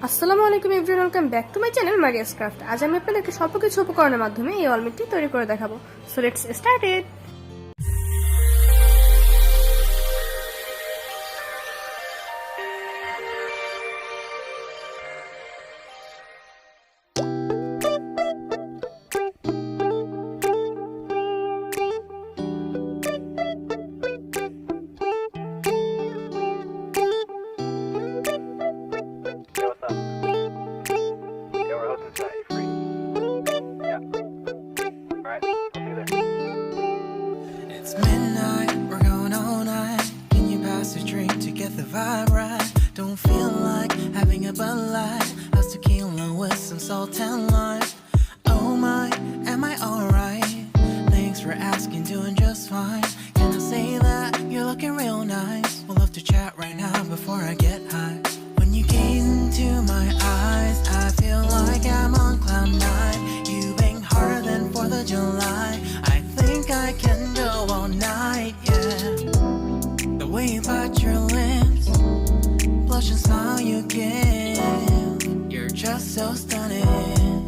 Assalamualaikum everyone, welcome back to my channel Maria's Craft. আজ আমি আপনাদেরকে স্বল্প কিছু উপকরণের মাধ্যমে এই ওয়ালমেটটি তৈরি করে দেখাবো। So let's start it. It's midnight, we're going all night. Can you pass a drink to get the vibe right? Don't feel like having a Bud Light. How's tequila with some salt and lime? Oh my, am I alright? Thanks for asking, doing just fine. Can I say that you're looking real nice? We'll love to chat right now before I get high. When you gaze into my eyes, I feel like I'm on cloud nine. You bang harder than 4th of July. I think I can go all night, yeah. The way you bite your lips, blush and smile you give, you're just so stunning.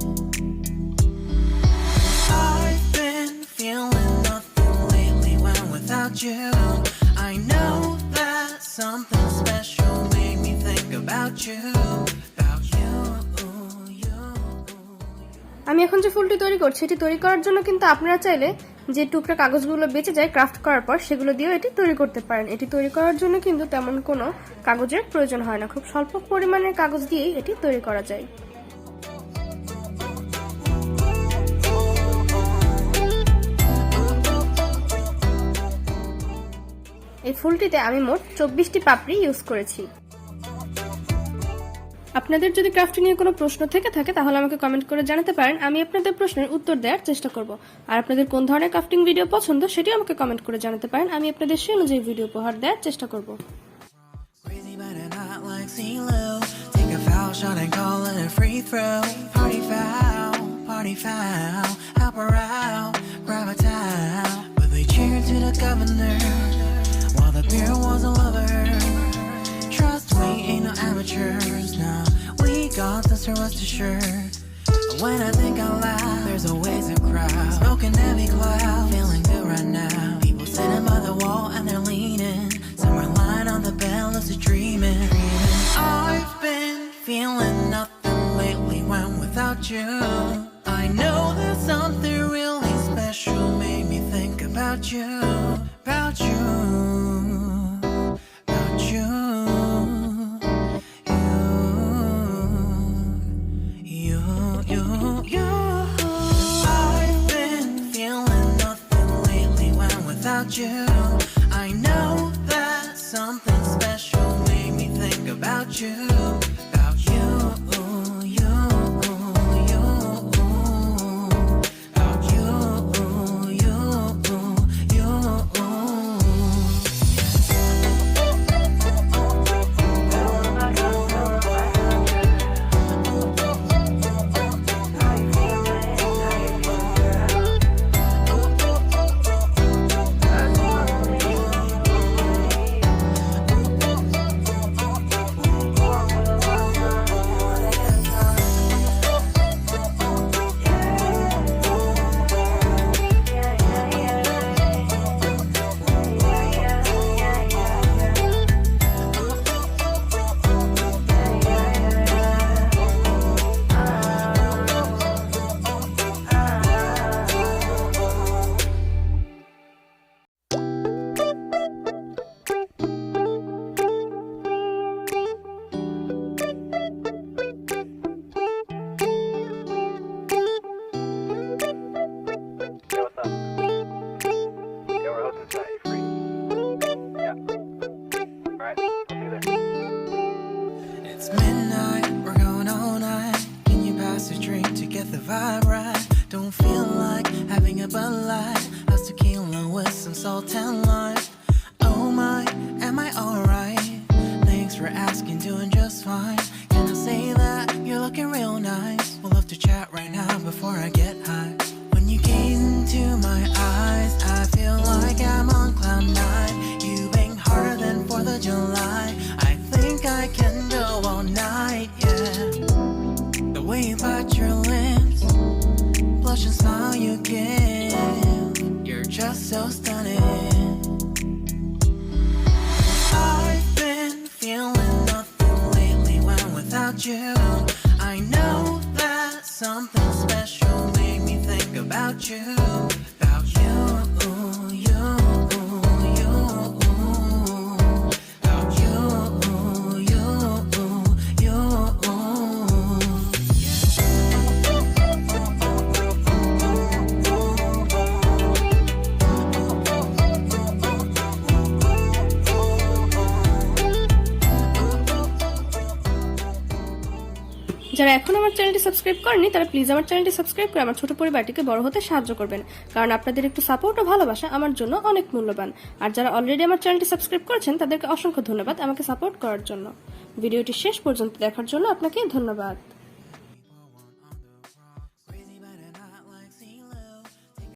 I've been feeling nothing lately when without you. I know that something special made me think about you. আমি এখন যে ফুলটি তৈরি করছি এটি তৈরি করার জন্য কিন্তু আপনারা চাইলে যে টুকরা কাগজগুলো বেঁচে যায় ক্রাফট করার পর সেগুলো দিয়েও এটি তৈরি করতে পারেন। এটি তৈরি করার জন্য কিন্তু তেমন কোনো কাগজের প্রয়োজন হয় না, খুব স্বল্প পরিমাণের কাগজ দিয়েই এটি তৈরি করা যায়। এই ফুলটিতে আমি মোট 24টি পাপড়ি ইউজ করেছি। আপনাদের যদি ক্রাফটিং নিয়ে কোনো প্রশ্ন থেকে থাকে তাহলে আমাকে কমেন্ট করে জানাতে পারেন, আমি আপনাদের প্রশ্নের উত্তর দেওয়ার চেষ্টা করব। আর আপনাদের কোন ধরনের ক্রাফটিং ভিডিও পছন্দ সেটিও আমাকে কমেন্ট করে জানাতে পারেন, আমি আপনাদের সেই অনুযায়ী ভিডিও উপহার দেওয়ার চেষ্টা করব। Ain't no amateurs now. We got this, rest assured. When I think out loud, there's always a crowd. Smoking heavy cloud, feeling good right now. People sitting by the wall and they're leaning. Some are lying on the bed, lucid dreaming. I've been feeling nothing lately when without you. I know that something really special made me think about you, about you. You. I know that something special made me think about you, about you, you, you, about you, you, you. It's midnight, we're going all night. Can you pass a drink to get the vibe right? Don't feel like having a Bud Light. How's tequila with some salt and lime? Oh my, am I alright? Thanks for asking, doing just fine. Can I say that you're looking real nice? We'll love to chat right now before I get high. When you gaze into my eyes, I feel like I'm on cloud nine. You bang harder than 4th of July. I think I can go all night, yeah. you. I know that something special made me think about you. About you, you, you. About you, you, you. যারা এখন আমার চ্যানেলটি subscribe করেনি তারা please আমার চ্যানেলটি subscribe করে আমার ছোট পরিবারটিকে বড় হতে সাহায্য করবেন, কারণ আপনাদের একটু সাপোর্ট ও ভালোবাসা আমার জন্য অনেক মূল্যবান। আর যারা অলরেডি আমার চ্যানেলটি সাবস্ক্রাইব করেছেন তাদেরকে অসংখ্য ধন্যবাদ আমাকে সাপোর্ট করার জন্য। ভিডিওটি শেষ পর্যন্ত দেখার জন্য আপনাকে ধন্যবাদ।